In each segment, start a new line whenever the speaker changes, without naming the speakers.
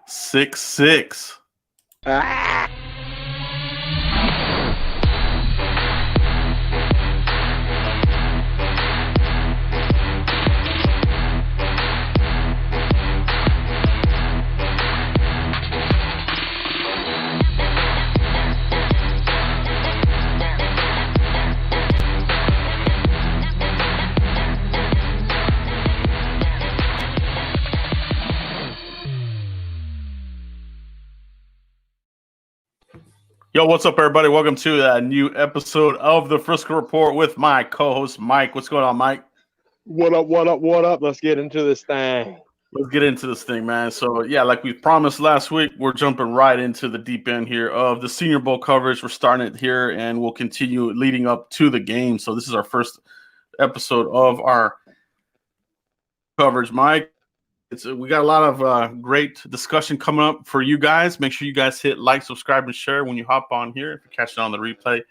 6-6.
Ah.
Yo, what's up, everybody? Welcome to a new episode of the Frisco Report with my co-host, Mike. What's going on, Mike?
What up, what up, what up? Let's get into this thing.
Let's get into this thing, man. So, yeah, like we promised last week, we're jumping right into the deep end here of the Senior Bowl coverage. We're starting it here, and we'll continue leading up to the game. So this is our first episode of our coverage, Mike. We got a lot of great discussion coming up for you guys. Make sure you guys hit like, subscribe, and share when you hop on here. If you're catching on the replay,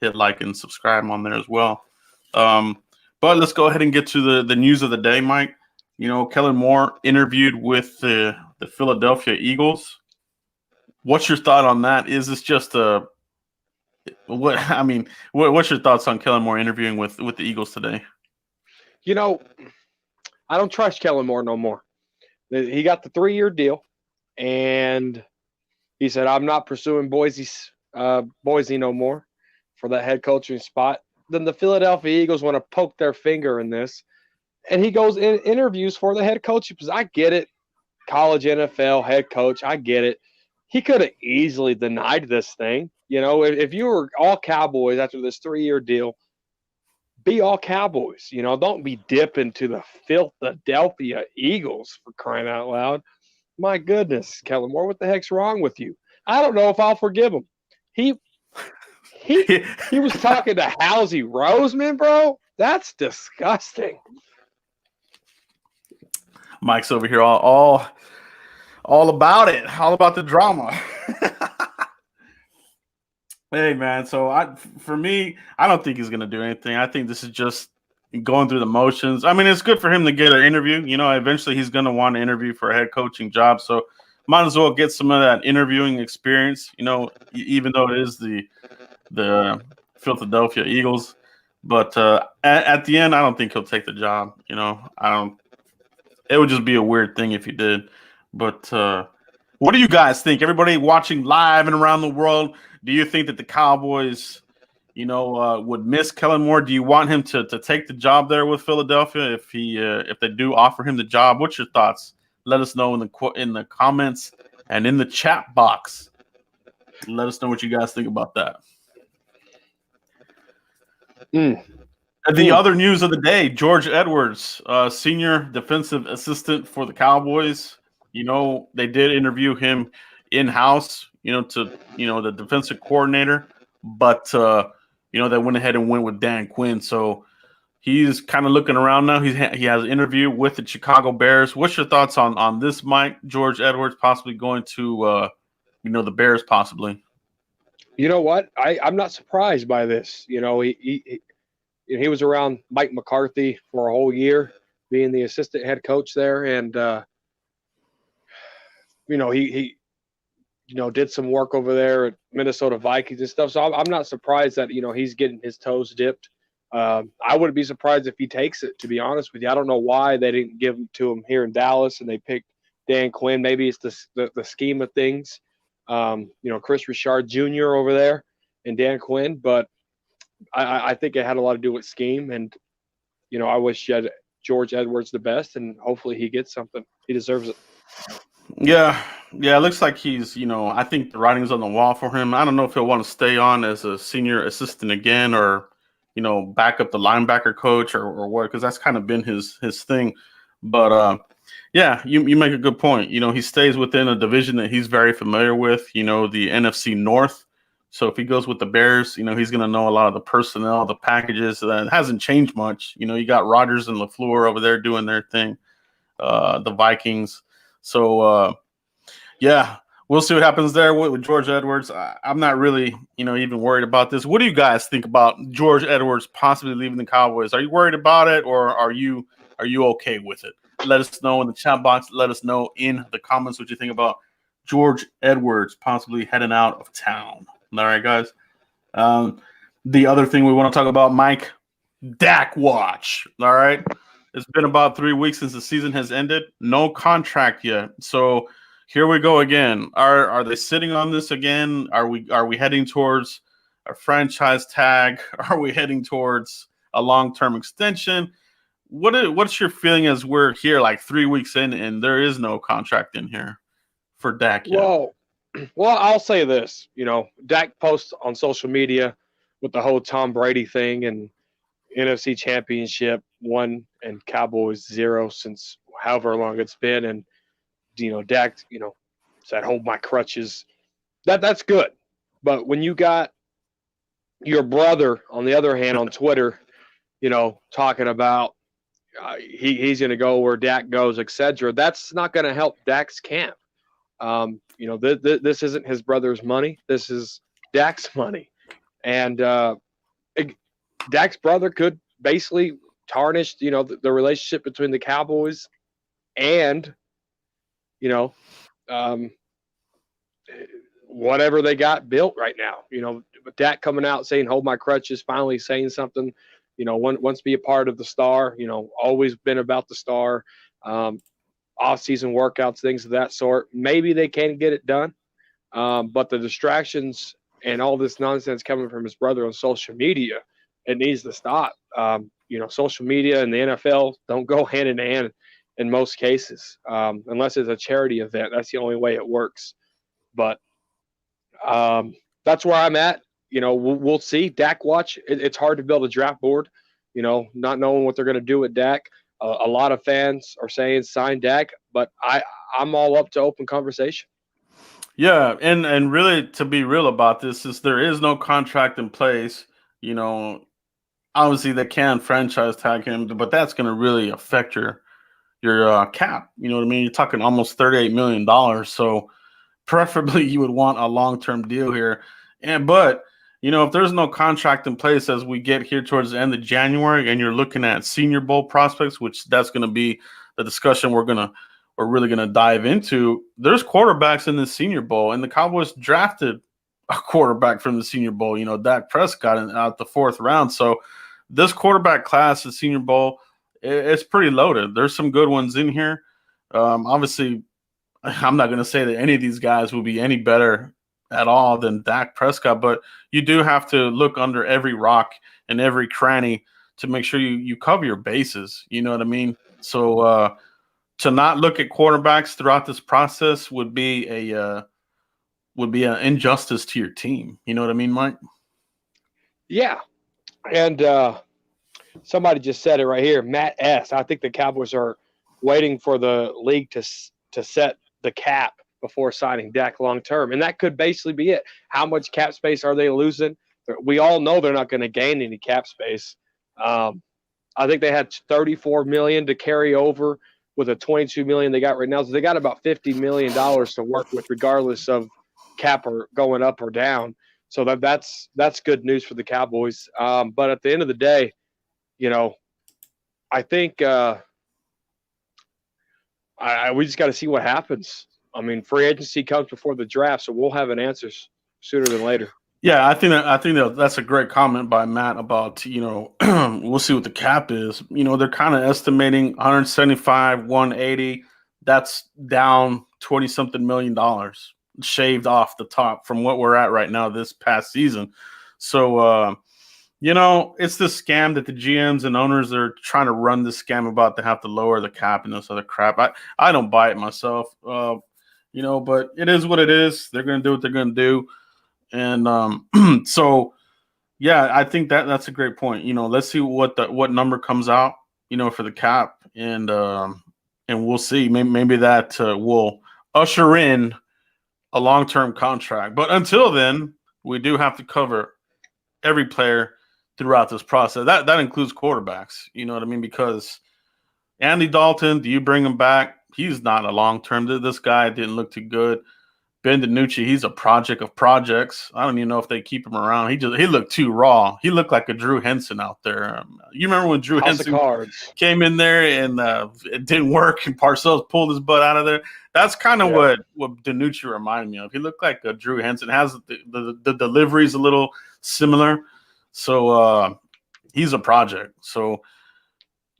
hit like and subscribe on there as well. But let's go ahead and get to the news of the day, Mike. You know, Kellen Moore interviewed with the Philadelphia Eagles. What's your thought on that? Is this just what's your thoughts on Kellen Moore interviewing with the Eagles today?
You know, I don't trust Kellen Moore no more. He got the 3-year deal, and he said, I'm not pursuing Boise no more for that head coaching spot. Then the Philadelphia Eagles want to poke their finger in this, and he goes in interviews for the head coaching position. I get it. College NFL head coach, I get it. He could have easily denied this thing. You know, if you were all Cowboys after this 3-year deal, be all Cowboys. You know, don't be dipping to the Philadelphia Eagles, for crying out loud. My goodness, Kellen Moore, what the heck's wrong with you? I don't know if I'll forgive him. He was talking to Housey Roseman, bro. That's disgusting.
Mike's over here all about it, all about the drama. Hey, man, so for me, I don't think he's going to do anything. I think this is just going through the motions. I mean, it's good for him to get an interview. You know, eventually he's going to want to interview for a head coaching job, so might as well get some of that interviewing experience, you know, even though it is the Philadelphia Eagles. But at the end, I don't think he'll take the job. You know, it would just be a weird thing if he did. But what do you guys think? Everybody watching live and around the world, do you think that the Cowboys, you know, would miss Kellen Moore? Do you want him to take the job there with Philadelphia if they do offer him the job? What's your thoughts? Let us know in the comments and in the chat box. Let us know what you guys think about that. The other news of the day: George Edwards, senior defensive assistant for the Cowboys. You know, they did interview him in-house, the defensive coordinator, but, they went ahead and went with Dan Quinn. So he's kind of looking around now. He has an interview with the Chicago Bears. What's your thoughts on this, Mike? George Edwards possibly going to, the Bears possibly.
You know what? I'm not surprised by this. You know, he was around Mike McCarthy for a whole year, being the assistant head coach there, and he did some work over there at Minnesota Vikings and stuff. So I'm not surprised that, he's getting his toes dipped. I wouldn't be surprised if he takes it, to be honest with you. I don't know why they didn't give him to him here in Dallas and they picked Dan Quinn. Maybe it's the scheme of things. Chris Richard Jr. over there and Dan Quinn. But I think it had a lot to do with scheme. And, I wish George Edwards the best, and hopefully he gets something. He deserves it.
Yeah, it looks like he's, I think the writing's on the wall for him. I don't know if he'll want to stay on as a senior assistant again or, back up the linebacker coach or what, because that's kind of been his thing. But, you make a good point. He stays within a division that he's very familiar with, the NFC North. So if he goes with the Bears, he's going to know a lot of the personnel, the packages. That hasn't changed much. You got Rodgers and LaFleur over there doing their thing, the Vikings. So, we'll see what happens there with George Edwards. I'm not really, even worried about this. What do you guys think about George Edwards possibly leaving the Cowboys? Are you worried about it, or are you okay with it? Let us know in the chat box. Let us know in the comments what you think about George Edwards possibly heading out of town. All right, guys. The other thing we want to talk about, Mike, Dak watch. All right. It's been about 3 weeks since the season has ended. No contract yet. So here we go again. Are they sitting on this again? Are we heading towards a franchise tag? Are we heading towards a long-term extension? What's your feeling as we're here like 3 weeks in and there is no contract in here for Dak yet?
Well, I'll say this. Dak posts on social media with the whole Tom Brady thing and NFC Championship 1 and Cowboys 0 since however long it's been, and Dak said hold my crutches. That's good, but when you got your brother on the other hand on Twitter, talking about he's going to go where Dak goes, etc., that's not going to help Dak's camp. This isn't his brother's money. This is Dak's money, and Dak's brother could basically tarnish, the relationship between the Cowboys and, whatever they got built right now. But Dak coming out saying, hold my crutches, finally saying something, wants to be a part of the star, always been about the star, off-season workouts, things of that sort. Maybe they can get it done, but the distractions and all this nonsense coming from his brother on social media, it needs to stop. Social media and the NFL don't go hand in hand in most cases, unless it's a charity event. That's the only way it works. But that's where I'm at. We'll see. Dak watch. It's hard to build a draft board, not knowing what they're going to do with Dak. A lot of fans are saying sign Dak, but I'm all up to open conversation.
Yeah, and really, to be real about this, is there is no contract in place. Obviously they can franchise tag him, but that's going to really affect your cap. You know what I mean? You're talking almost $38 million. So preferably you would want a long-term deal here. But if there's no contract in place as we get here towards the end of January and you're looking at Senior Bowl prospects, which that's going to be the discussion we're really going to dive into. There's quarterbacks in the Senior Bowl, and the Cowboys drafted a quarterback from the Senior Bowl, Dak Prescott out the 4th round. So this quarterback class at Senior Bowl, it's pretty loaded. There's some good ones in here. Obviously, I'm not going to say that any of these guys will be any better at all than Dak Prescott, but you do have to look under every rock and every cranny to make sure you cover your bases. You know what I mean? So to not look at quarterbacks throughout this process would be an injustice to your team. You know what I mean, Mike?
Yeah. And somebody just said it right here. Matt S. I think the Cowboys are waiting for the league to set the cap before signing Dak long term, and that could basically be it. How much cap space are they losing? We all know they're not going to gain any cap space. I think they had $34 million to carry over with a $22 million they got right now, so they got about $50 million to work with, regardless of cap or going up or down. So that's good news for the Cowboys. But at the end of the day, I think we just got to see what happens. I mean, free agency comes before the draft, so we'll have an answer sooner than later.
Yeah, I think that's a great comment by Matt about we'll see what the cap is. They're kind of estimating 175, 180. That's down $20-something million, shaved off the top from what we're at right now this past season. So it's this scam that the GMs and owners are trying to run this scam about. They have to lower the cap and this other crap. I don't buy it myself. But it is what it is. They're going to do what they're going to do. And so, yeah, I think that's a great point. Let's see what number comes out, for the cap. And we'll see. Maybe that will usher in a long-term contract. But until then, we do have to cover every player throughout this process. That includes quarterbacks. You know what I mean? Because Andy Dalton, do you bring him back? He's not a long-term. This guy didn't look too good. Ben DiNucci, he's a project of projects. I don't even know if they keep him around. He looked too raw. He looked like a Drew Henson out there. You remember when Drew
House
Henson
of Cards
came in there and it didn't work, and Parcells pulled his butt out of there? That's kind of what DiNucci reminded me of. He looked like a Drew Henson. Has the delivery's a little similar, so he's a project. So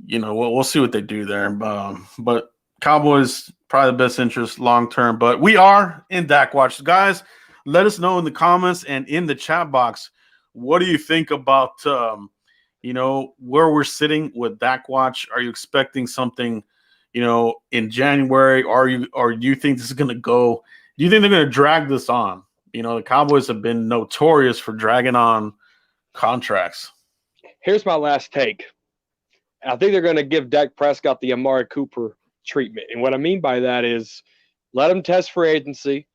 we'll see what they do there. But Cowboys probably the best interest long term. But we are in Dak Watch, guys. Let us know in the comments and in the chat box. What do you think about where we're sitting with Dak Watch? Are you expecting something, in January? Or do you think this is going to go? Do you think they're going to drag this on? The Cowboys have been notorious for dragging on contracts.
Here's my last take. I think they're going to give Dak Prescott the Amari Cooper treatment. And what I mean by that is let him test free agency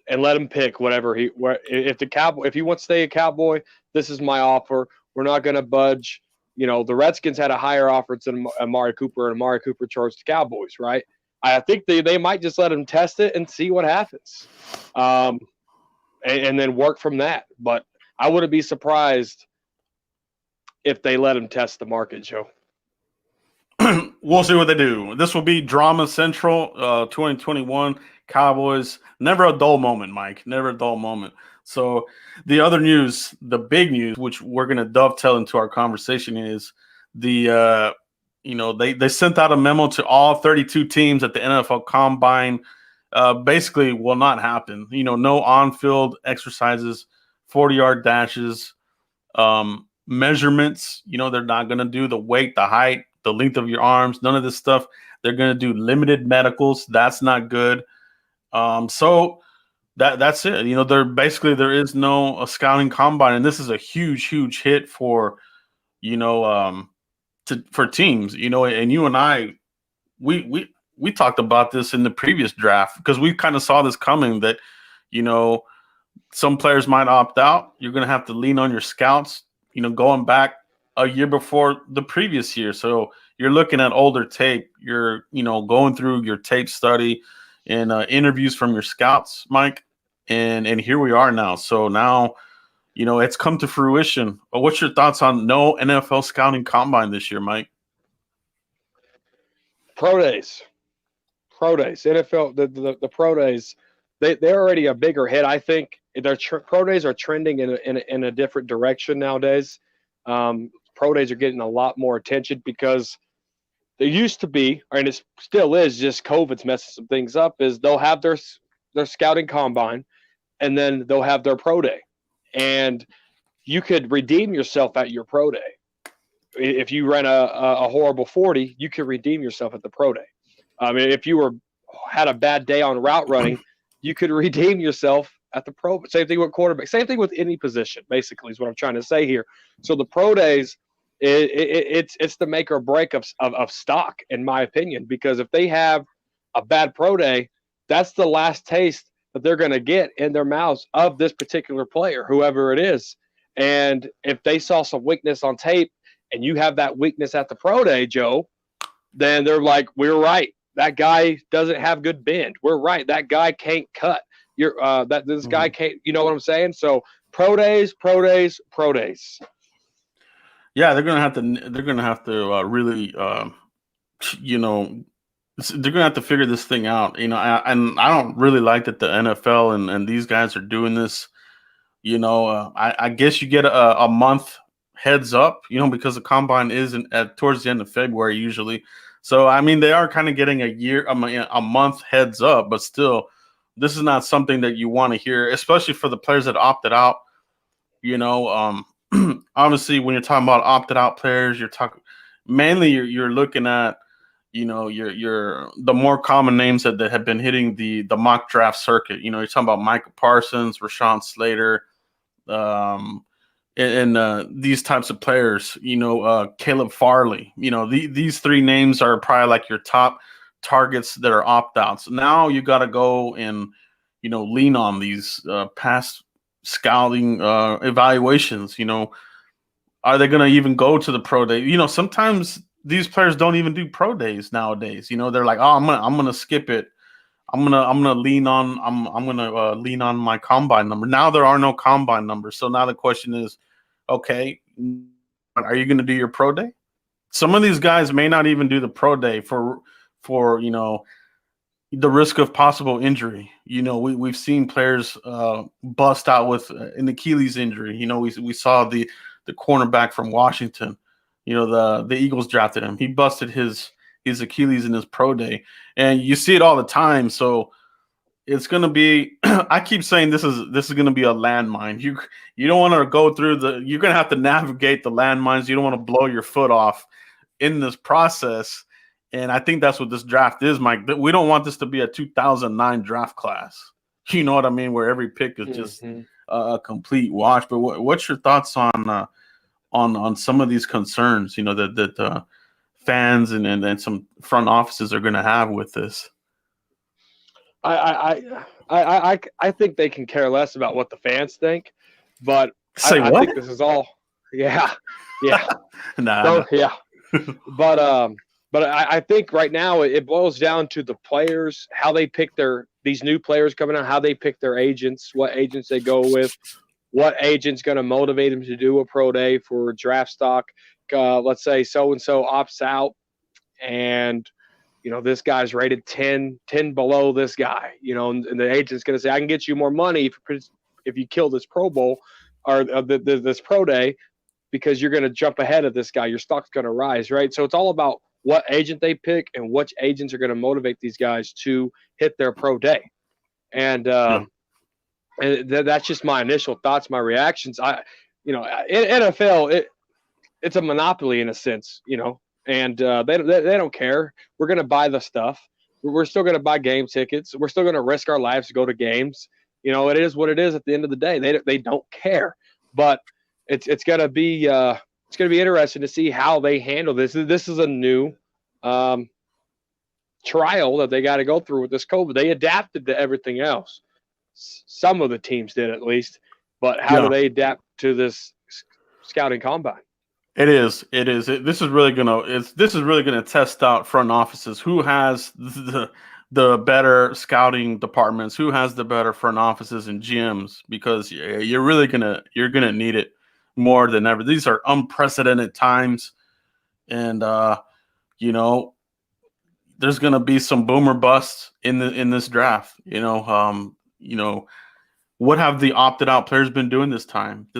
and let him pick whatever if he wants to stay a Cowboy, this is my offer. We're not going to budge. The Redskins had a higher offer than Amari Cooper, and Amari Cooper charged the Cowboys, right? I think they might just let him test it and see what happens. And then work from that. But I wouldn't be surprised if they let him test the market, Joe.
We'll see what they do. This will be Drama Central 2021 Cowboys. Never a dull moment, Mike. Never a dull moment. So the other news, the big news, which we're going to dovetail into our conversation, is they sent out a memo to all 32 teams at the NFL Combine. Basically will not happen. No on-field exercises, 40-yard dashes, measurements. They're not going to do the weight, the height, the length of your arms, none of this stuff. They're going to do limited medicals. That's not good. So that's it. There is no scouting combine, and this is a huge, huge hit for for teams. And you and I, we talked about this in the previous draft because we kind of saw this coming that some players might opt out. You're going to have to lean on your scouts. Going back a year before the previous year. So you're looking at older tape. You're, going through your tape study and interviews from your scouts, Mike. And here we are now. So now, it's come to fruition. What's your thoughts on no NFL scouting combine this year, Mike?
Pro days, NFL, the pro days, they're already a bigger hit. I think their pro days are trending in a different direction nowadays. Pro days are getting a lot more attention because there used to be, and it still is, just COVID's messing some things up, is they'll have their scouting combine and then they'll have their pro day. And you could redeem yourself at your pro day. If you ran a horrible 40, you could redeem yourself at the pro day. If you had a bad day on route running, you could redeem yourself at the pro. Same thing with quarterback. Same thing with any position, basically, is what I'm trying to say here. So the pro days, it's the make or break of stock, in my opinion, because if they have a bad pro day, that's the last taste that they're going to get in their mouths of this particular player, whoever it is. And if they saw some weakness on tape and you have that weakness at the pro day, Joe, then they're like, we're right. That guy doesn't have good bend. We're right. That guy can't cut. This guy can't, you know what I'm saying? So pro days.
Yeah, they're gonna have to really they're gonna have to figure this thing out. And I don't really like that the NFL and these guys are doing this. I guess you get a month heads up, because the combine is towards the end of February usually. So they are kind of getting a month heads up, but still, this is not something that you want to hear, especially for the players that opted out. Obviously, when you're talking about opted out players, you're looking at, your the more common names that have been hitting the mock draft circuit. You're talking about Micah Parsons, Rashawn Slater, and these types of players. Caleb Farley. These three names are probably like your top targets that are opt-outs. Now you got to go and lean on these past scouting evaluations. Are they going to even go to the pro day? Sometimes these players don't even do pro days nowadays. They're like, oh, I'm gonna skip it. I'm gonna lean on lean on my combine number. Now there are no combine numbers, so now the question is, okay, are you gonna do your pro day? Some of these guys may not even do the pro day for the risk of possible injury. We've seen players bust out with an Achilles injury. We saw the cornerback from Washington. The Eagles drafted him. He busted his Achilles in his pro day, and you see it all the time. So it's going to be. I keep saying this is going to be a landmine. You don't want to go through you're going to have to navigate the landmines. You don't want to blow your foot off in this process. And I think that's what this draft is, Mike. We don't want this to be a 2009 draft class. You know what I mean? Where every pick is just a complete wash. But what's your thoughts on some of these concerns? That fans and some front offices are going to have with this.
I think they can care less about what the fans think, but I think this is all. Yeah.
Nah.
Yeah. But I think right now it boils down to the players, how they pick these new players coming out, how they pick their agents, what agents they go with, what agent's going to motivate them to do a pro day for draft stock. Let's say so-and-so opts out and, this guy's rated 10 below this guy, and the agent's going to say, I can get you more money if you kill this Pro Bowl or this pro day because you're going to jump ahead of this guy. Your stock's going to rise, right? So it's all about what agent they pick and which agents are going to motivate these guys to hit their pro day. And that's just my initial thoughts, my reactions. In NFL, it's a monopoly in a sense, and they don't care. We're going to buy the stuff. We're still going to buy game tickets. We're still going to risk our lives to go to games. It is what it is at the end of the day. They don't care, but it's going to be it's going to be interesting to see how they handle this. This is a new trial that they got to go through with this COVID. They adapted to everything else. Some of the teams did at least, but how do they adapt to this scouting combine?
It is. This is really gonna test out front offices. Who has the better scouting departments? Who has the better front offices and GMs? Because you're gonna need it more than ever. These are unprecedented times, and there's gonna be some boomer busts in this draft. What have the opted out players been doing this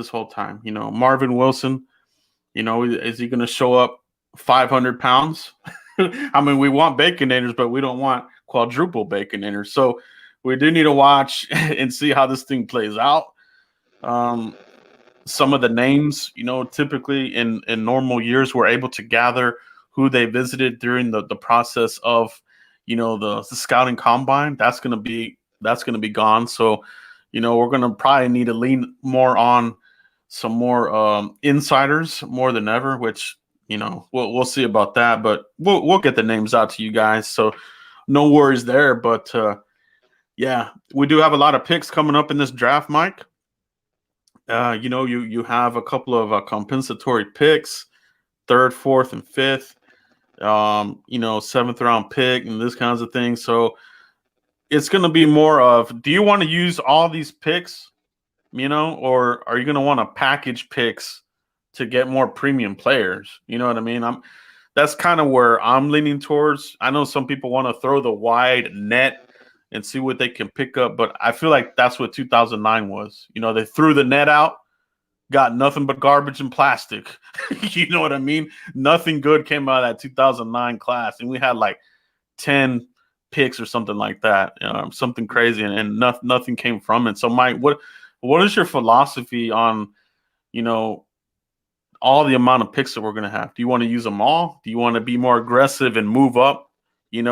whole time? Marvin Wilson. Is he going to show up 500 pounds? I mean, we want Baconators, but we don't want quadruple Baconators. So we do need to watch and see how this thing plays out. Some of the names, typically in normal years, we're able to gather who they visited during the process of, the scouting combine. That's going to be gone. So, we're going to probably need to lean more on some more insiders more than ever, which we'll see about that, but we'll get the names out to you guys, so no worries there. But we do have a lot of picks coming up in this draft, Mike. You have a couple of compensatory picks, 3rd, 4th, and 5th, 7th round pick and this kinds of things. So it's going to be more of, do you want to use all these picks, or are you going to want to package picks to get more premium players? You know what I mean? That's kind of where I'm leaning towards. I know some people want to throw the wide net and see what they can pick up, but I feel like that's what 2009 was. They threw the net out, got nothing but garbage and plastic. You know what I mean? Nothing good came out of that 2009 class, and we had like 10 picks or something like that, something crazy, and nothing came from it. So, Mike, what is your philosophy on, all the amount of picks that we're going to have? Do you want to use them all? Do you want to be more aggressive and move up, in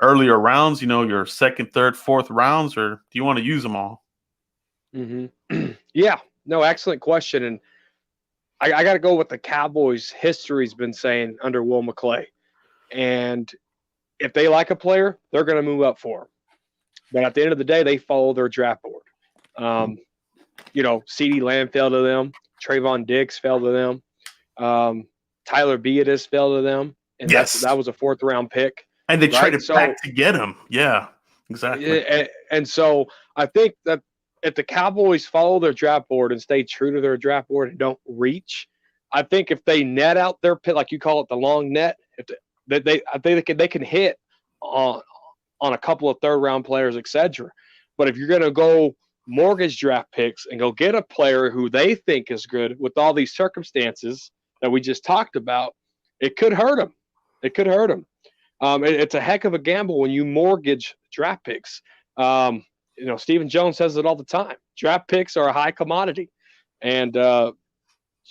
earlier rounds, your 2nd, 3rd, 4th rounds, or do you want to use them all?
Mm-hmm. Yeah, no, excellent question. And I got to go with the Cowboys' history's been saying under Will McClay. And if they like a player, they're going to move up for him. But at the end of the day, they follow their draft board. CeeDee Lamb fell to them. Trayvon Diggs fell to them. Tyler Beatis fell to them. And
yes,
that was a 4th round pick.
And they
right?
traded back to get him. Yeah, exactly.
And so I think that if the Cowboys follow their draft board and stay true to their draft board and don't reach, I think if they net out their pit, like you call it, the long net, I think they can hit on a couple of third-round players, etc. But if you're going to go mortgage draft picks and go get a player who they think is good with all these circumstances that we just talked about, it could hurt them. It could hurt them. It's a heck of a gamble when you mortgage draft picks. Stephen Jones says it all the time. Draft picks are a high commodity, and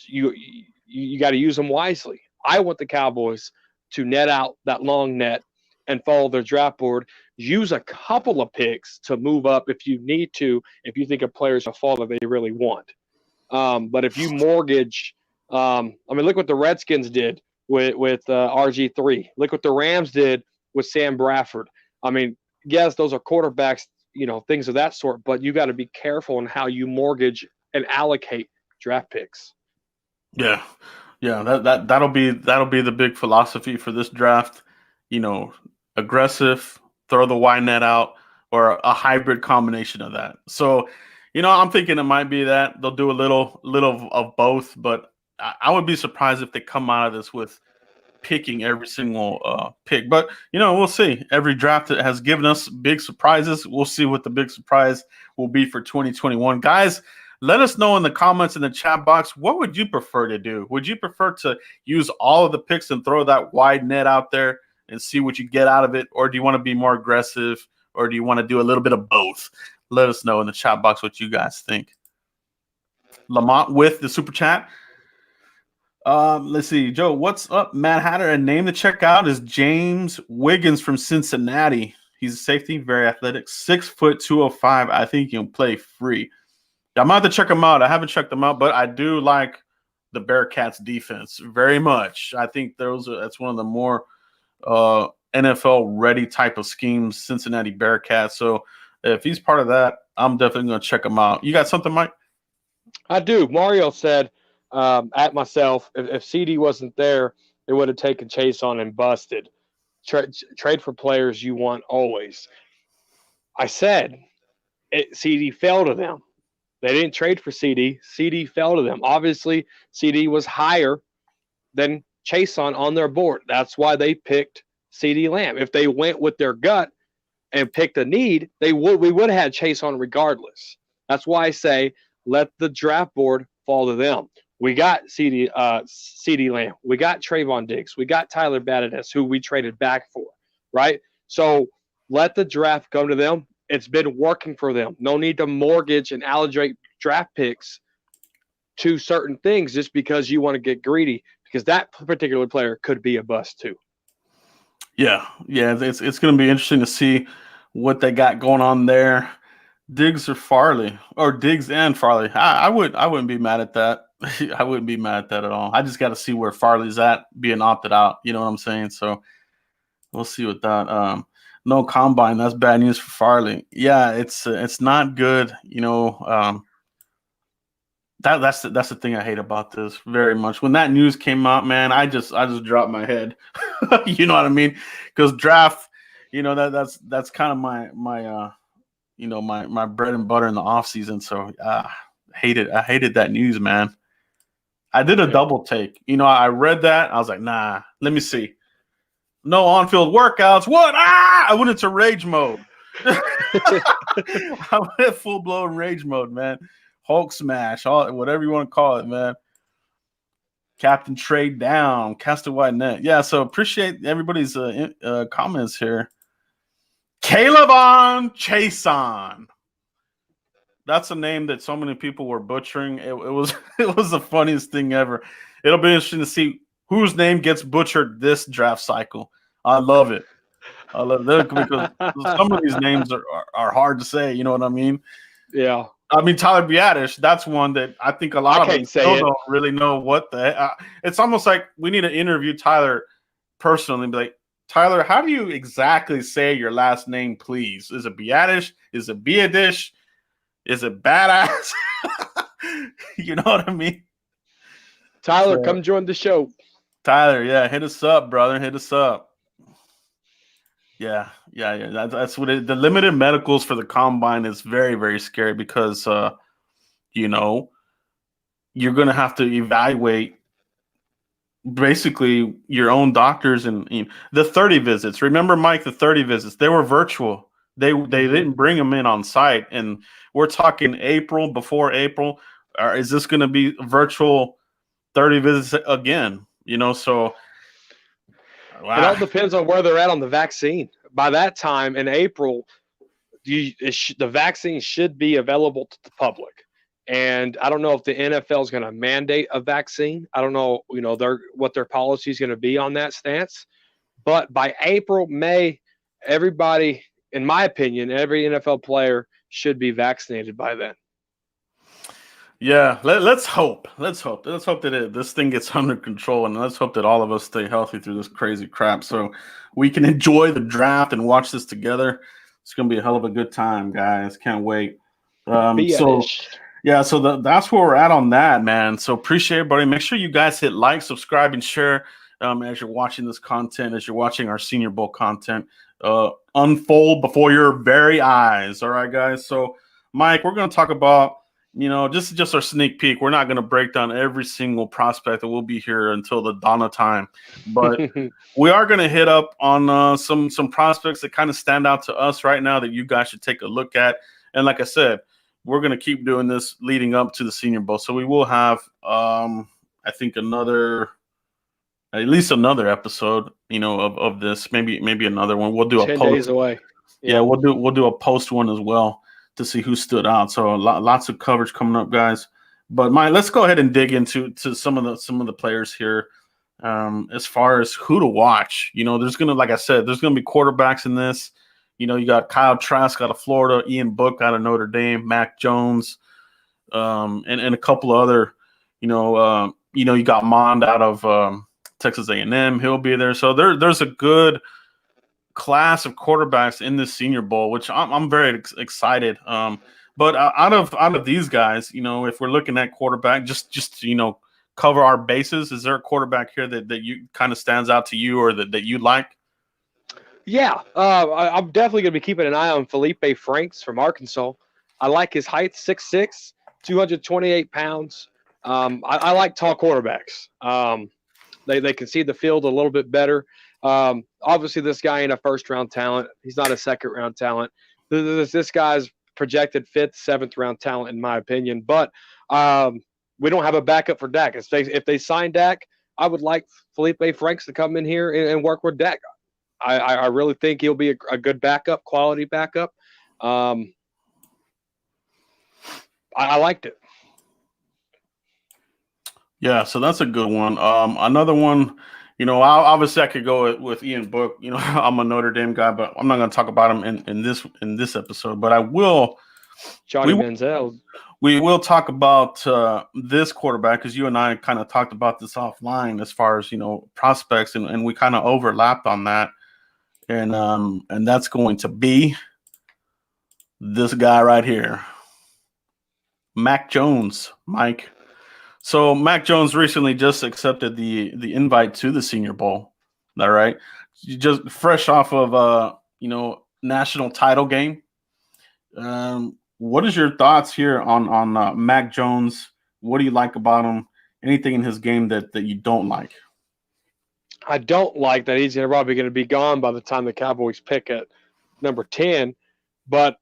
you got to use them wisely. I want the Cowboys to net out that long net and follow their draft board. Use a couple of picks to move up if you need to, if you think a player's a fall that they really want. But if you mortgage, look what the Redskins did with RG3. Look what the Rams did with Sam Bradford. Yes, those are quarterbacks, things of that sort, but you got to be careful in how you mortgage and allocate draft picks.
Yeah. That'll be the big philosophy for this draft. Aggressive, throw the wide net out, or a hybrid combination of that. So, I'm thinking it might be that they'll do a little of both, but I would be surprised if they come out of this with picking every single pick. But, we'll see. Every draft has given us big surprises. We'll see what the big surprise will be for 2021. Guys, let us know in the comments in the chat box, what would you prefer to do? Would you prefer to use all of the picks and throw that wide net out there and see what you get out of it? Or do you want to be more aggressive? Or do you want to do a little bit of both? Let us know in the chat box what you guys think. Lamont with the super chat. Let's see. Joe, what's up? Matt Hatter. And name to check out is James Wiggins from Cincinnati. He's a safety, very athletic, 6 foot 205. I think he can play free. I'm going to have to check him out. I haven't checked him out, but I do like the Bearcats defense very much. I think that's one of the more NFL ready type of schemes, Cincinnati Bearcats. So if he's part of that, I'm definitely going to check him out. You got something, Mike?
I do. Mario said at myself, if CD wasn't there, they would have taken Chase on and busted. Trade for players you want always. I said CD fell to them. They didn't trade for CD. CD fell to them. Obviously, CD was higher than Chase on their board. That's why they picked CD Lamb. If they went with their gut and picked a need, we would have had Chase on regardless. That's why I say let the draft board fall to them. We got CD Lamb. We got Trayvon Diggs. We got Tyler Badiness, who we traded back for, right? So let the draft come to them. It's been working for them. No need to mortgage and allocate draft picks to certain things just because you want to get greedy, because that particular player could be a bust too.
Yeah. It's going to be interesting to see what they got going on there. Diggs and Farley. I wouldn't be mad at that. I wouldn't be mad at that at all. I just got to see where Farley's at being opted out. You know what I'm saying? So we'll see with that. No combine. That's bad news for Farley. Yeah, it's not good. That's the thing I hate about this very much. When that news came out, man, I just dropped my head. You know what I mean? Because draft, that's kind of my my bread and butter in the off season. So I hated that news, man. I did a double take. I read that. I was like, nah, let me see. No on-field workouts. What? I went into rage mode. I went full-blown rage mode, man. Hulk smash, whatever you want to call it, man. Captain trade down, cast a wide net. Yeah, so appreciate everybody's comments here. Caleb on Chason. That's a name that so many people were butchering. It was the funniest thing ever. It'll be interesting to see whose name gets butchered this draft cycle. I love it. I love it because some of these names are hard to say. You know what I mean?
Yeah.
Tyler Biadasz, that's one that I think a lot of them still don't really know what the it's almost like we need to interview Tyler personally and be like, Tyler, how do you exactly say your last name, please? Is it Biadasz? Is it Biadish? Is it badass? You know what I mean?
Tyler, come join the show.
Tyler, yeah, hit us up, brother. Hit us up. Yeah. That's what the limited medicals for the combine is very, very scary because you know, you're going to have to evaluate basically your own doctors and the 30 visits. Remember, Mike, the 30 visits, they were virtual. They didn't bring them in on site, and we're talking April, before April. Is this going to be virtual 30 visits again? So
It all
wow.
depends on where they're at on the vaccine. By that time in April, the vaccine should be available to the public. And I don't know if the NFL is going to mandate a vaccine. I don't know, what their policy is going to be on that stance. But by April, May, everybody, in my opinion, every NFL player should be vaccinated by then.
Yeah, let's hope. Let's hope that this thing gets under control, and let's hope that all of us stay healthy through this crazy crap, so we can enjoy the draft and watch this together. It's gonna be a hell of a good time, guys. Can't wait. That's where we're at on that, man. So appreciate everybody. Make sure you guys hit like, subscribe, and share as you're watching this content, as you're watching our Senior Bowl content unfold before your very eyes. All right, guys. So, Mike, we're gonna talk about. Just our sneak peek. We're not going to break down every single prospect that will be here until the dawn of time. But we are going to hit up on some prospects that kind of stand out to us right now that you guys should take a look at. And like I said, we're going to keep doing this leading up to the Senior Bowl. So we will have, I think, at least another episode, of this. Maybe another one. We'll do
10 days away.
Yeah, we'll do a post one as well to see who stood out. So lots of coverage coming up, guys. But let's go ahead and dig into some of the players here. As far as who to watch, there's like I said, there's gonna be quarterbacks in this. You got Kyle Trask out of Florida, Ian Book out of Notre Dame, Mac Jones, and a couple of other. You got Mond out of Texas A&M. He'll be there. So there's a good class of quarterbacks in this Senior Bowl, which I'm very excited. But out of these guys, if we're looking at quarterback, just cover our bases. Is there a quarterback here that you kind of stands out to you, or that you like?
Yeah, I'm definitely going to be keeping an eye on Felipe Franks from Arkansas. I like his height, 6'6", 228 pounds. I like tall quarterbacks. They can see the field a little bit better. Obviously, this guy ain't a first-round talent. He's not a second-round talent. This guy's projected 5th, 7th-round talent, in my opinion. But we don't have a backup for Dak. If they sign Dak, I would like Felipe Franks to come in here and work with Dak. I really think he'll be a good backup, quality backup. I liked it.
Yeah, so that's a good one. Another one, obviously I could go with Ian Book. I'm a Notre Dame guy, but I'm not going to talk about him in this episode. But I will.
Johnny Manziel.
We will talk about this quarterback, because you and I kind of talked about this offline as far as prospects, and we kind of overlapped on that, and that's going to be this guy right here, Mac Jones, Mike. So Mac Jones recently just accepted the invite to the Senior Bowl. All right, just fresh off of national title game. What is your thoughts here on Mac Jones? What do you like about him? Anything in his game that you don't like?
I don't like that he's probably going to be gone by the time the Cowboys pick at number 10. But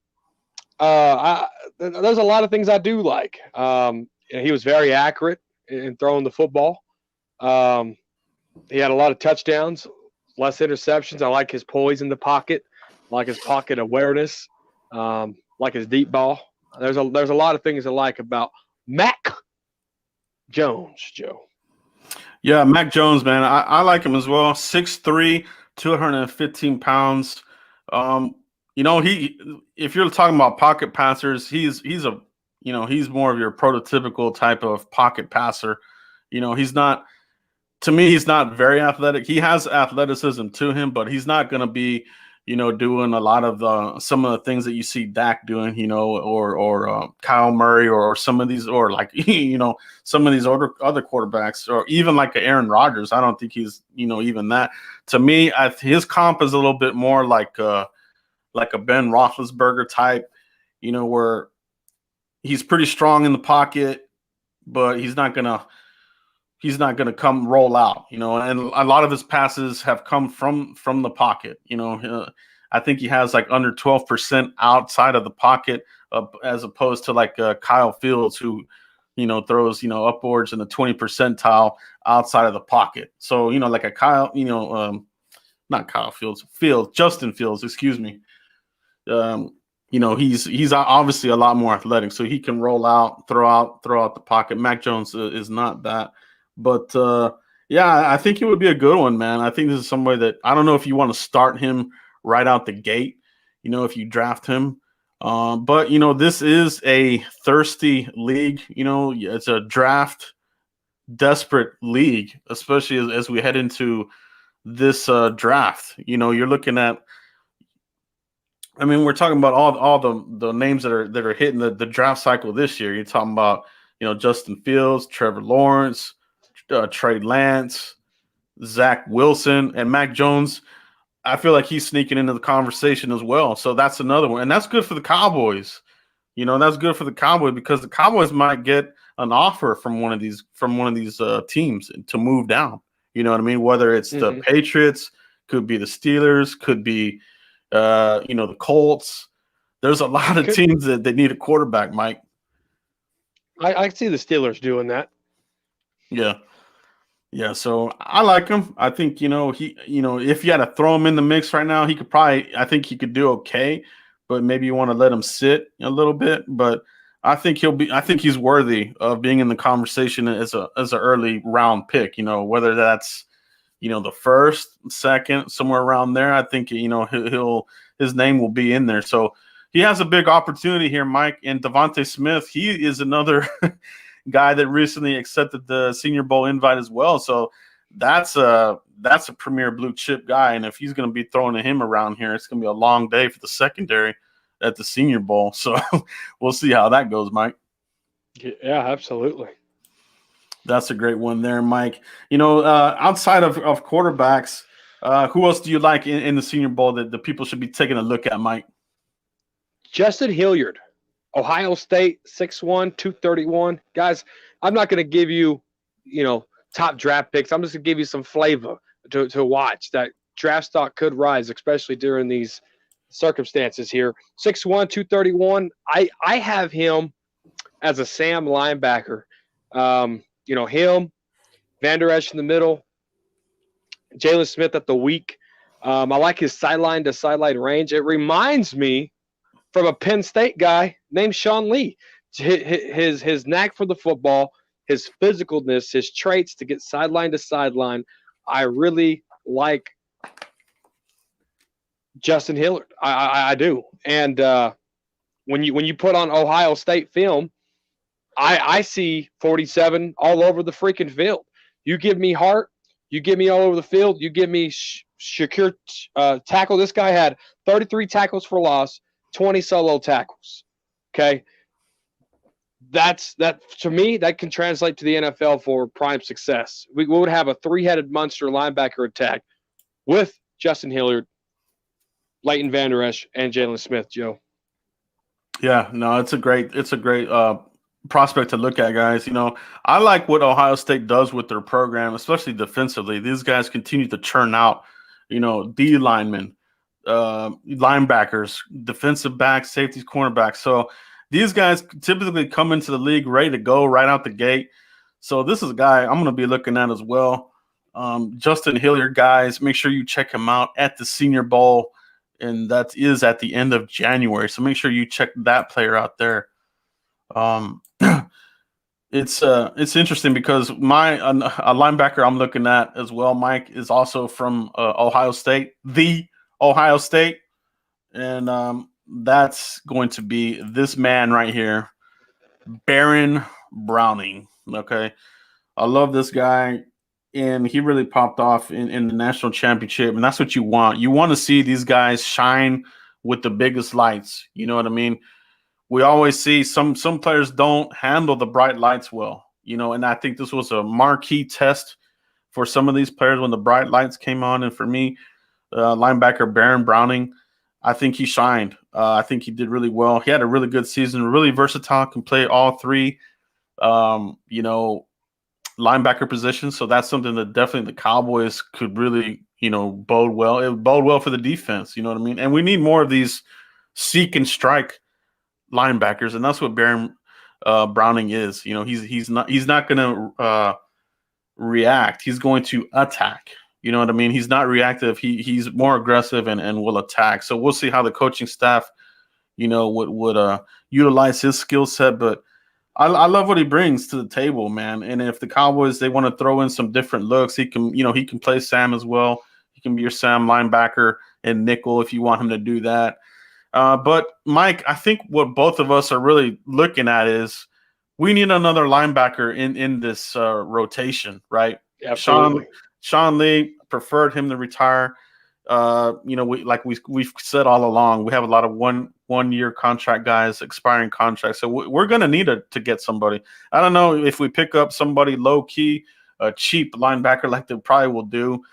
there's a lot of things I do like. He was very accurate in throwing the football. He had a lot of touchdowns, less interceptions. I like his poise in the pocket. I like his pocket awareness. Like his deep ball. There's a lot of things I like about Mac Jones, Joe.
Yeah, Mac Jones, man. I like him as well. 6'3", 215 pounds. If you're talking about pocket passers, he's more of your prototypical type of pocket passer. He's not very athletic. He has athleticism to him, but he's not going to be, doing a lot of some of the things that you see Dak doing, or Kyle Murray or some of these, or like, some of these other quarterbacks, or even like Aaron Rodgers. I don't think he's, even that. To me, his comp is a little bit more like a Ben Roethlisberger type, where he's pretty strong in the pocket, but he's not gonna come roll out, and a lot of his passes have come from the pocket. I think he has like under 12% outside of the pocket, as opposed to like Kyle Fields, who throws upwards in the 20 percentile outside of the pocket. So like a Kyle, not Kyle Justin Fields, excuse me. He's obviously a lot more athletic, so he can roll out, throw out the pocket. Mac Jones is not that. But, yeah, I think it would be a good one, man. I think this is somebody that I don't know if you want to start him right out the gate, if you draft him. But, this is a thirsty league. It's a draft desperate league, especially as we head into this draft. You're looking at, I mean, we're talking about all the names that are hitting the draft cycle this year. You're talking about, Justin Fields, Trevor Lawrence, Trey Lance, Zach Wilson, and Mac Jones. I feel like he's sneaking into the conversation as well. So that's another one. And that's good for the Cowboys. That's good for the Cowboys, because the Cowboys might get an offer from one of these teams to move down. You know what I mean? Whether it's the Patriots, could be the Steelers, could be the Colts. There's a lot of teams that need a quarterback, Mike.
I see the Steelers doing that.
Yeah, so I like him. I think, he, if you had to throw him in the mix right now, I think he could do okay, but maybe you want to let him sit a little bit. But I think he's worthy of being in the conversation as an early round pick, whether that's, the first, second, somewhere around there. I think, his name will be in there. So he has a big opportunity here, Mike. And Devontae Smith, he is another guy that recently accepted the Senior Bowl invite as well. So that's a premier blue chip guy. And if he's going to be throwing to him around here, it's going to be a long day for the secondary at the Senior Bowl. So we'll see how that goes, Mike.
Yeah, absolutely.
That's a great one there, Mike. Outside of quarterbacks, who else do you like in the Senior Bowl that the people should be taking a look at, Mike?
Justin Hilliard, Ohio State, 6'1", 231. Guys, I'm not going to give you, top draft picks. I'm just going to give you some flavor to watch. That draft stock could rise, especially during these circumstances here. 6'1", 231. I have him as a Sam linebacker. Him, Van Der Esch in the middle, Jalen Smith at the weak. I like his sideline to sideline range. It reminds me from a Penn State guy named Sean Lee. His knack for the football, his physicalness, his traits to get sideline to sideline. I really like Justin Hilliard. I do. And when you put on Ohio State film, I see 47 all over the freaking field. You give me Hart, you give me all over the field, you give me Shakir tackle. This guy had 33 tackles for loss, 20 solo tackles. Okay. That to me, that can translate to the NFL for prime success. We would have a three-headed monster linebacker attack with Justin Hilliard, Leighton Van Der Esch, and Jalen Smith, Joe.
Yeah, no, it's a great prospect to look at, guys. I like what Ohio State does with their program, especially defensively. These guys continue to churn out, D linemen, linebackers, defensive backs, safeties, cornerbacks. So these guys typically come into the league ready to go right out the gate. So this is a guy I'm going to be looking at as well. Justin Hillier, guys, make sure you check him out at the Senior Bowl, and that is at the end of January. So make sure you check that player out there. It's interesting because a linebacker I'm looking at as well, Mike, is also from Ohio State, and that's going to be this man right here, Baron Browning. Okay, I love this guy. and he really popped off in the national championship, and that's what you want. You want to see these guys shine with the biggest lights. You know what I mean? We always see some players don't handle the bright lights well, and I think this was a marquee test for some of these players when the bright lights came on. And for me, linebacker Baron Browning, I think he shined. I think he did really well. He had a really good season, really versatile, can play all three, linebacker positions. So that's something that definitely the Cowboys could really, bode well. It would bode well for the defense. You know what I mean? And we need more of these seek and strike linebackers, and that's what Baron Browning is. He's not going to react. He's going to attack. You know what I mean? He's not reactive. He's more aggressive and will attack. So we'll see how the coaching staff, would utilize his skill set. But I love what he brings to the table, man. And if the Cowboys, they want to throw in some different looks, he can play Sam as well. He can be your Sam linebacker and nickel if you want him to do that. But Mike, I think what both of us are really looking at is we need another linebacker in this rotation, right?
Absolutely.
Sean Lee preferred him to retire. We've said all along, we have a lot of one year contract guys, expiring contracts. So we're going to need to get somebody. I don't know if we pick up somebody low key, a cheap linebacker like they probably will do,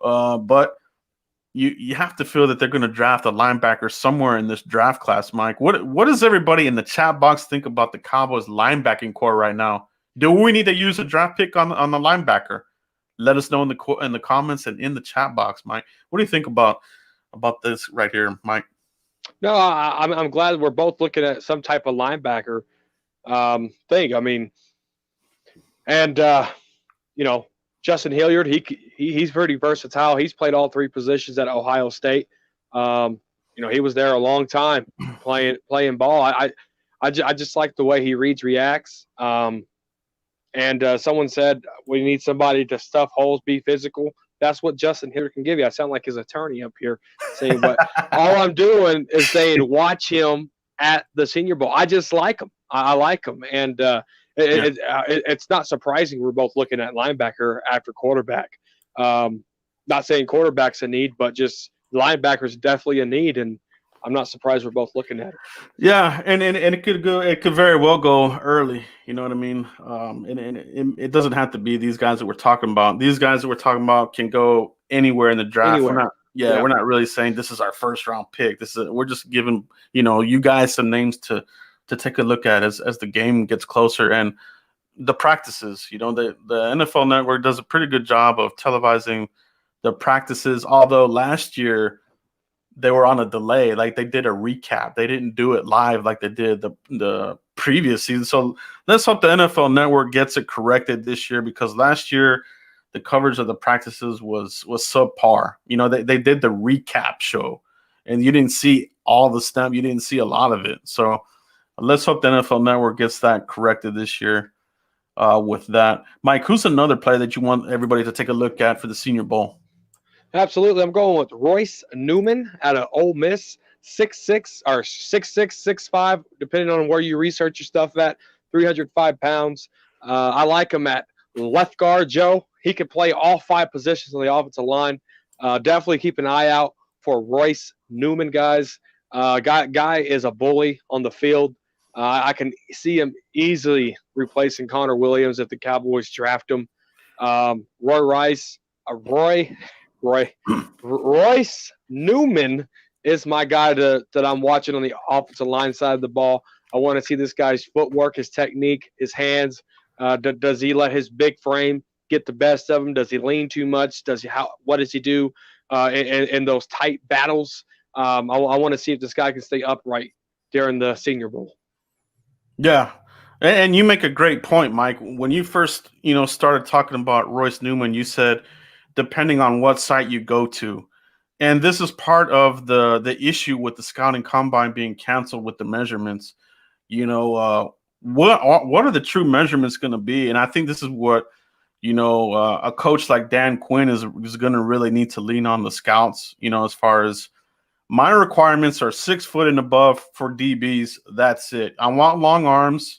but you have to feel that they're going to draft a linebacker somewhere in this draft class, Mike. What does everybody in the chat box think about the Cowboys linebacking core right now? Do we need to use a draft pick on the linebacker? Let us know in the comments and in the chat box, Mike. What do you think about this right here, Mike?
No, I'm glad we're both looking at some type of linebacker thing. I mean, and Justin Hilliard, he's pretty versatile. He's played all three positions at Ohio State. He was there a long time playing ball. I just like the way he reacts. And someone said we need somebody to stuff holes, be physical. That's what Justin Hilliard can give you. I sound like his attorney up here saying, but all I'm doing is saying watch him at the Senior Bowl. I just like him. I like him. And it's not surprising we're both looking at linebacker after quarterback. Not saying quarterback's a need, but just linebacker's definitely a need. And I'm not surprised we're both looking at it.
Yeah, and it could very well go early. You know what I mean? And it doesn't have to be these guys that we're talking about. These guys that we're talking about can go anywhere in the draft.
Anywhere.
We're not really saying this is our first round pick. We're just giving you guys some names to take a look at as the game gets closer and the practices. The NFL Network does a pretty good job of televising the practices. Although last year they were on a delay, like they did a recap. They didn't do it live like they did the previous season. So let's hope the NFL Network gets it corrected this year, because last year the coverage of the practices was subpar. They did the recap show, and you didn't see all the snap. You didn't see a lot of it. So let's hope the NFL Network gets that corrected this year. With that, Mike, who's another player that you want everybody to take a look at for the Senior Bowl?
Absolutely. I'm going with Royce Newman out of Ole Miss, 6'6" or 6'6", 6'5", depending on where you research your stuff at, 305 pounds. I like him at left guard, Joe. He can play all five positions on the offensive line. Definitely keep an eye out for Royce Newman, guys. Guy is a bully on the field. I can see him easily replacing Connor Williams if the Cowboys draft him. Royce Newman is my guy that I'm watching on the offensive line side of the ball. I want to see this guy's footwork, his technique, his hands. Does he let his big frame get the best of him? Does he lean too much? What does he do in those tight battles? I want to see if this guy can stay upright during the Senior Bowl.
Yeah. And you make a great point, Mike. When you first, started talking about Royce Newman, you said, depending on what site you go to. And this is part of the issue with the scouting combine being canceled with the measurements. What are the true measurements going to be? And I think this is what, a coach like Dan Quinn is going to really need to lean on the scouts, as far as my requirements are 6 foot and above for DBs. That's it. I want long arms,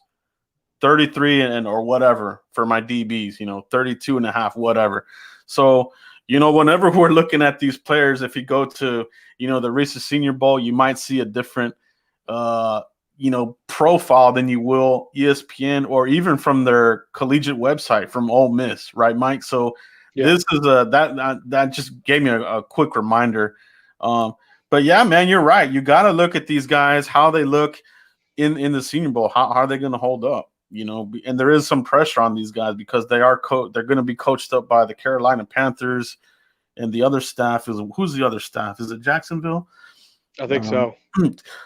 33 and or whatever for my DBs, 32 and a half, whatever. So, whenever we're looking at these players, if you go to, the Reese Senior Bowl, you might see a different, profile than you will ESPN or even from their collegiate website from Ole Miss, right, Mike? So this is that just gave me a quick reminder. But yeah, man, you're right. You got to look at these guys, how they look in the Senior Bowl. How are they going to hold up? And there is some pressure on these guys because they're going to be coached up by the Carolina Panthers, and the other staff who's the other staff? Is it Jacksonville?
I think so.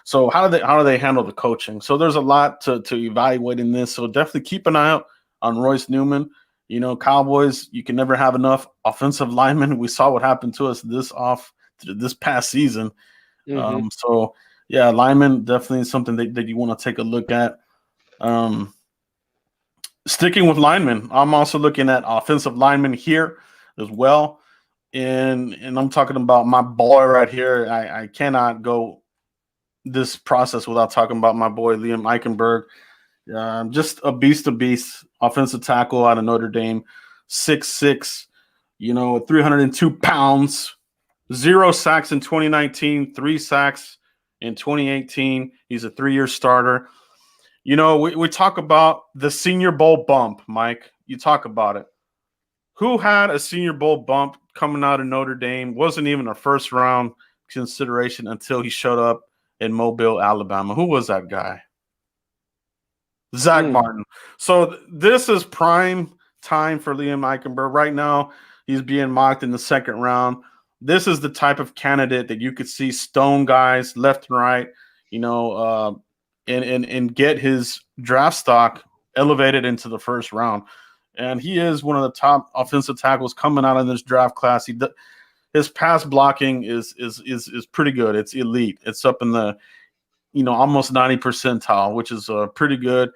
So how do they handle the coaching? So there's a lot to evaluate in this. So definitely keep an eye out on Royce Newman. Cowboys, you can never have enough offensive linemen. We saw what happened to us this past season.
Mm-hmm.
So yeah, linemen definitely something that you want to take a look at. Sticking with linemen, I'm also looking at offensive linemen here as well. And I'm talking about my boy right here. I cannot go this process without talking about my boy Liam Eichenberg. Just a beast offensive tackle out of Notre Dame, 6'6", 302 pounds, 0 sacks in 2019, 3 sacks in 2018. He's a 3-year starter. We talk about the Senior Bowl bump, Mike. You talk about it. Who had a Senior Bowl bump coming out of Notre Dame? Wasn't even a first-round consideration until he showed up in Mobile, Alabama. Who was that guy? Zack Martin. So this is prime time for Liam Eichenberg. Right now, he's being mocked in the second round. This is the type of candidate that you could see stone guys left and right, and get his draft stock elevated into the first round. And he is one of the top offensive tackles coming out of this draft class. His pass blocking is pretty good. It's elite. It's up in the, almost 90 percentile, which is pretty good.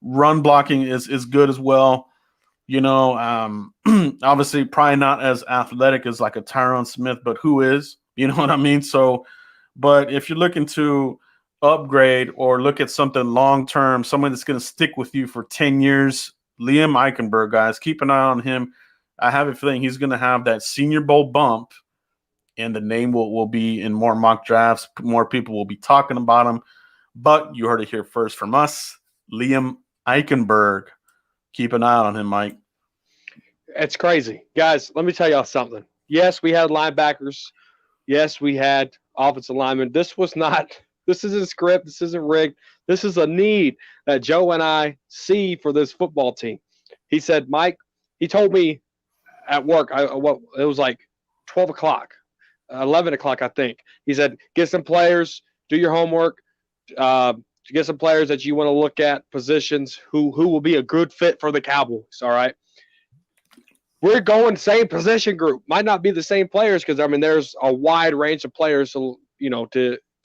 Run blocking is good as well. Obviously probably not as athletic as like a Tyron Smith, but who is? You know what I mean? So, but if you're looking to upgrade or look at something long-term, someone that's going to stick with you for 10 years, Liam Eichenberg, guys, keep an eye on him. I have a feeling he's going to have that Senior Bowl bump, and the name will be in more mock drafts. More people will be talking about him. But you heard it here first from us, Liam Eichenberg. Keep an eye on him, Mike.
It's crazy. Guys, let me tell y'all something. Yes, we had linebackers. Yes, we had offensive linemen. This isn't script. This isn't rigged. This is a need that Joe and I see for this football team. He said, Mike, he told me at work, it was like 12 o'clock, 11 o'clock, I think. He said, get some players, do your homework, get some players that you want to look at, positions who will be a good fit for the Cowboys, all right? We're going same position group. Might not be the same players because, there's a wide range of players, to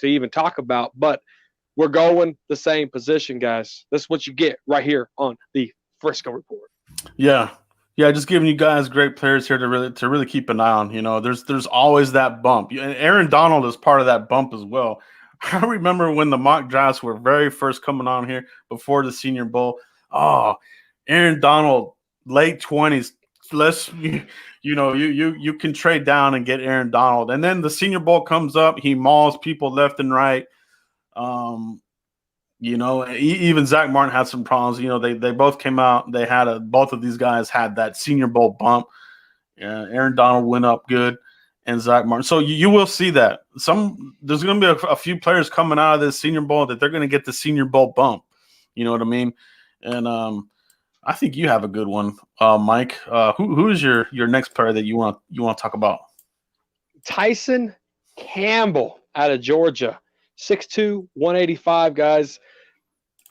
even talk about, but we're going the same position, guys. This is what you get right here on the Frisco Report. Yeah,
just giving you guys great players here to really keep an eye on. There's always that bump, and Aaron Donald is part of that bump as well. I remember when the mock drafts were very first coming on here before the Senior Bowl. Oh, Aaron Donald, late 20s. You can trade down and get Aaron Donald, and then the Senior Bowl comes up. He mauls people left and right. Even Zack Martin had some problems. They both came out. They had both of these guys had that Senior Bowl bump. Aaron Donald went up good, and Zack Martin. So you will see that there's going to be a few players coming out of this Senior Bowl that they're going to get the Senior Bowl bump. You know what I mean? And I think you have a good one, Mike. Who is your next player that you want to talk about?
Tyson Campbell out of Georgia, 6'2", 185, guys.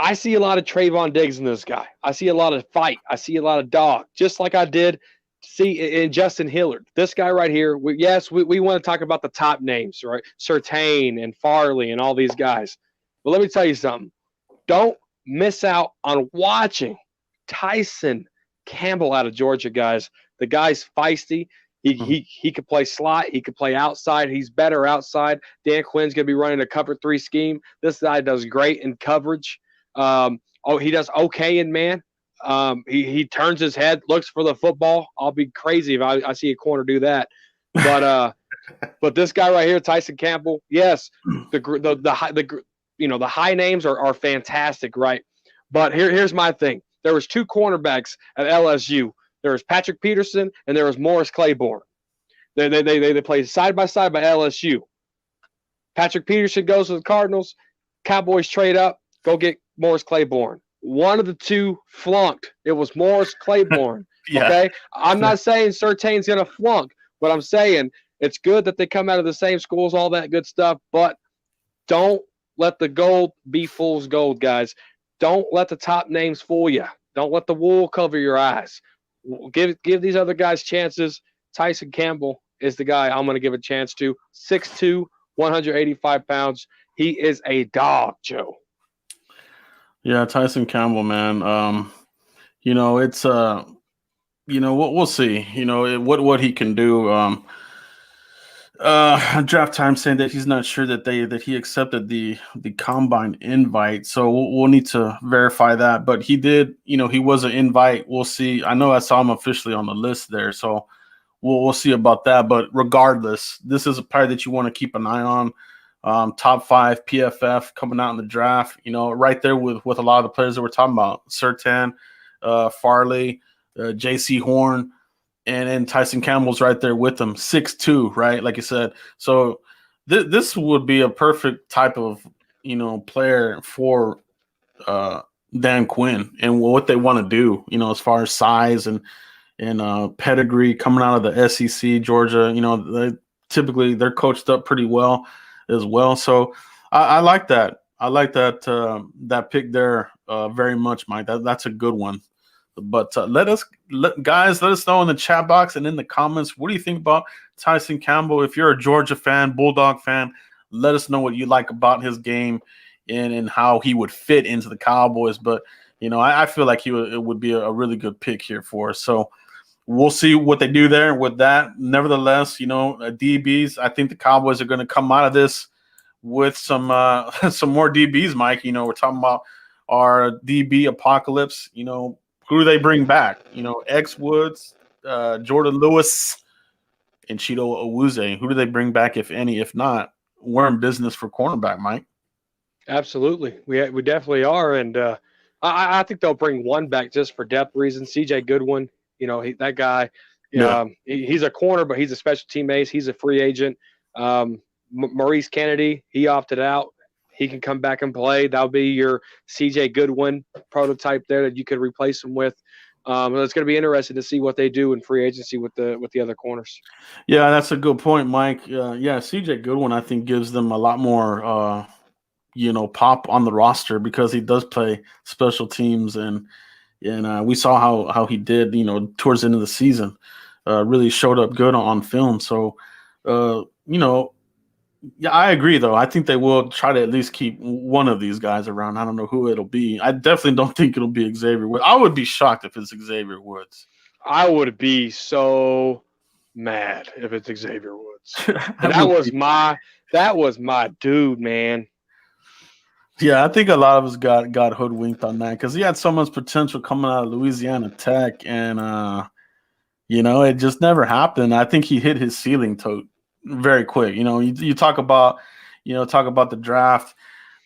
I see a lot of Trayvon Diggs in this guy. I see a lot of fight. I see a lot of dog, just like I did see in Justin Hilliard. This guy right here, we want to talk about the top names, right? Surtain and Farley and all these guys. But let me tell you something. Don't miss out on watching Tyson Campbell out of Georgia, guys. The guy's feisty. He could play slot. He could play outside. He's better outside. Dan Quinn's going to be running a cover 3 scheme. This guy does great in coverage. he does okay in man. He turns his head, looks for the football. I'll be crazy if I see a corner do that. But this guy right here, Tyson Campbell, yes, the high names are fantastic, right? But here's my thing. There was two cornerbacks at LSU. There was Patrick Peterson and there was Morris Claiborne. They played side by side by LSU. Patrick Peterson goes to the Cardinals. Cowboys trade up, go get Morris Claiborne. One of the two flunked. It was Morris Claiborne.
Yeah.
Okay? I'm not saying Surtain's going to flunk, but I'm saying it's good that they come out of the same schools, all that good stuff, but don't let the gold be fool's gold, guys. Don't let the top names fool you. Don't let the wool cover your eyes. Give these other guys chances. Tyson Campbell is the guy I'm going to give a chance to. 6'2", 185 pounds. He is a dog, Joe.
Yeah, Tyson Campbell, man. It's we'll see. What he can do. Draft time saying that he's not sure that he accepted the combine invite, so we'll need to verify that. But he did. He was an invite. We'll see. I know I saw him officially on the list there, so we'll see about that. But regardless, this is a player that you want to keep an eye on. Top 5 PFF coming out in the draft. Right there with a lot of the players that we're talking about: Surtain, Farley, J.C. Horn. And Tyson Campbell's right there with them, 6'2", right? Like you said. So this would be a perfect type of, player for Dan Quinn and what they want to do, as far as size and pedigree coming out of the SEC, Georgia. They're coached up pretty well as well. So I like that. I like that pick there very much, Mike. That's a good one. But let us know in the chat box and in the comments, what do you think about Tyson Campbell? If you're a Georgia fan, Bulldog fan, let us know what you like about his game and how he would fit into the Cowboys. But, I feel like it would be a really good pick here for us. So we'll see what they do there with that. Nevertheless, DBs, I think the Cowboys are going to come out of this with some more DBs, Mike. We're talking about our DB apocalypse, Who do they bring back? X Woods, Jordan Lewis, and Chido Awuzie. Who do they bring back, if any? If not, we're in business for cornerback, Mike.
Absolutely. We definitely are. And I think they'll bring one back just for depth reasons. CJ Goodwin, that guy, he's a corner, but he's a special team ace. He's a free agent. Maurice Kennedy, he opted out. He can come back and play. That'll be your CJ Goodwin prototype there that you could replace him with. It's going to be interesting to see what they do in free agency with the other corners.
Yeah, that's a good point, Mike. CJ Goodwin, I think, gives them a lot more, pop on the roster because he does play special teams, and we saw how he did, towards the end of the season. Really showed up good on film. So, yeah, I agree, though. I think they will try to at least keep one of these guys around. I don't know who it'll be. I definitely don't think it'll be Xavier Woods. I would be shocked if it's Xavier Woods.
I would be so mad if it's Xavier Woods. That was my dude, man.
Yeah, I think a lot of us got hoodwinked on that because he had so much potential coming out of Louisiana Tech, and it just never happened. I think he hit his ceiling very quick. You talk about the draft.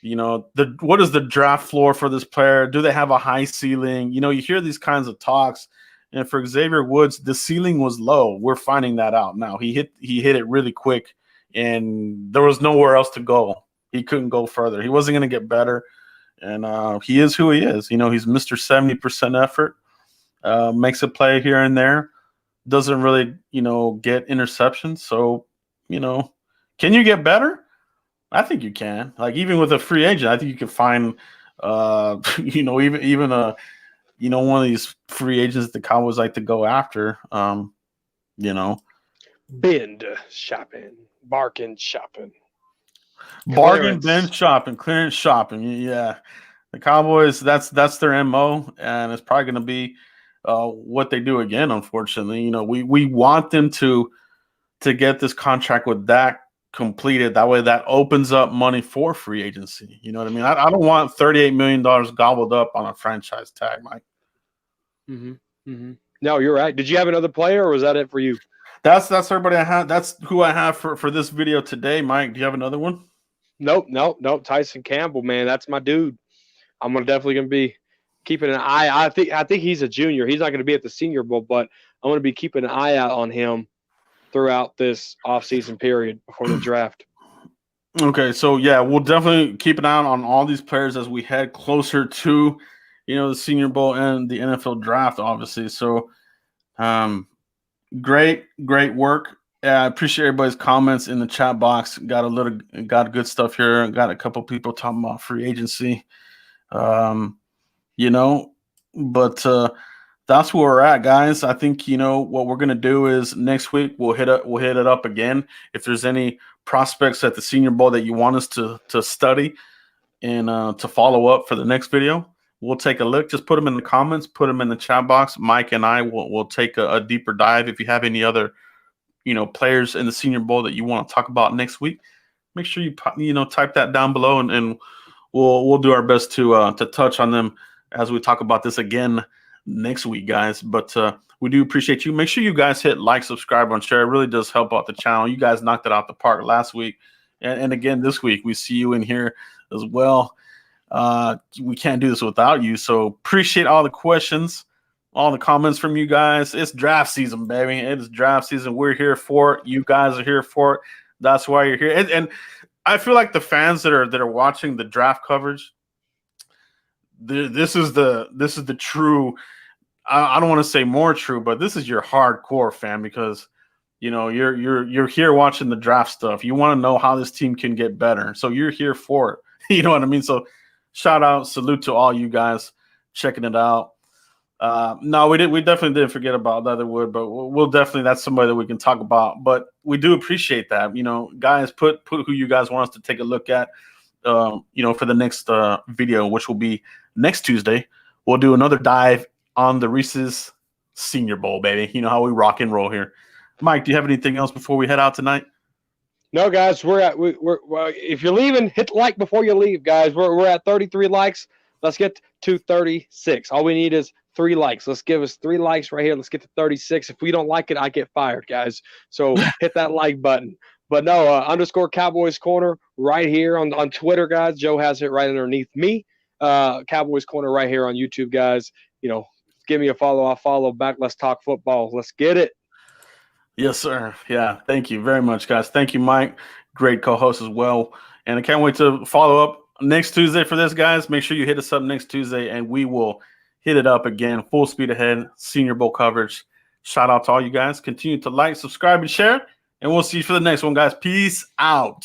What is the draft floor for this player? Do they have a high ceiling? You hear these kinds of talks, and for Xavier Woods, the ceiling was low. We're finding that out now. He hit it really quick, and there was nowhere else to go. He couldn't go further. He wasn't going to get better, and he is who he is. He's Mr. 70% effort. Makes a play here and there. Doesn't really, get interceptions. So, can you get better? I think you can. Like, even with a free agent, I think you can find, even one of these free agents the Cowboys like to go after.
Bend shopping, bargain shopping,
bargain bin shopping, clearance shopping. Yeah, the Cowboys. That's their MO, and it's probably going to be what they do again. Unfortunately, we want them to get this contract with Dak completed. That way, that opens up money for free agency. You know what I mean? I don't want $38 million gobbled up on a franchise tag, Mike.
No, you're right. Did you have another player, or was that it for you?
That's everybody I have. That's who I have for this video today, Mike. Do you have another one?
Nope. Tyson Campbell, man, that's my dude. I'm definitely gonna be keeping an eye. I think he's a junior. He's not gonna be at the Senior Bowl, but I'm gonna be keeping an eye out on him throughout this offseason period before the draft.
Okay, so yeah, we'll definitely keep an eye on all these players as we head closer to, the Senior Bowl and the NFL draft, obviously. So, great work. I appreciate everybody's comments in the chat box. Got good stuff here. Got a couple people talking about free agency. But that's where we're at, guys. I think what we're gonna do is next week we'll hit it up again. If there's any prospects at the Senior Bowl that you want us to study and to follow up for the next video, we'll take a look. Just put them in the comments, put them in the chat box. Mike and I will take a deeper dive. If you have any other players in the Senior Bowl that you want to talk about next week, make sure you type that down below, and we'll do our best to touch on them as we talk about this again next week, guys. But we do appreciate you. Make sure you guys hit like, subscribe, and share. It really does help out the channel. You guys knocked it out the park last week, and again this week. We see you in here as well. We can't do this without you. So appreciate all the questions, all the comments from you guys. It's draft season, baby. It is draft season. We're here for it. You guys are here for it. That's why you're here. And I feel like the fans that are watching the draft coverage, this is the true. I don't want to say more true, but this is your hardcore fan, because you're here watching the draft stuff. You want to know how this team can get better, so you're here for it. You know what I mean? So shout out, salute to all you guys checking it out. No, we definitely didn't forget about Leatherwood, but we'll definitely, that's somebody that we can talk about. But we do appreciate that. Guys, put who you guys want us to take a look at. For the next video, which will be next Tuesday. We'll do another dive on the Reese's Senior Bowl, baby. You know how we rock and roll here. Mike, do you have anything else before we head out tonight?
No, guys, we're if you're leaving, hit like before you leave, guys. We're at 33 likes. Let's get to 36. All we need is 3 likes. Let's give us 3 likes right here. Let's get to 36. If we don't like it, I get fired, guys. So hit that like button. But no, _ Cowboys Corner right here on Twitter, guys. Joe has it right underneath me. Cowboys Corner right here on YouTube, guys. Give me a follow. I'll follow back. Let's talk football. Let's get it.
Yes, sir. Yeah, thank you very much, guys. Thank you, Mike. Great co-host as well. And I can't wait to follow up next Tuesday for this, guys. Make sure you hit us up next Tuesday, and we will hit it up again. Full speed ahead, Senior Bowl coverage. Shout out to all you guys. Continue to like, subscribe, and share. And we'll see you for the next one, guys. Peace out.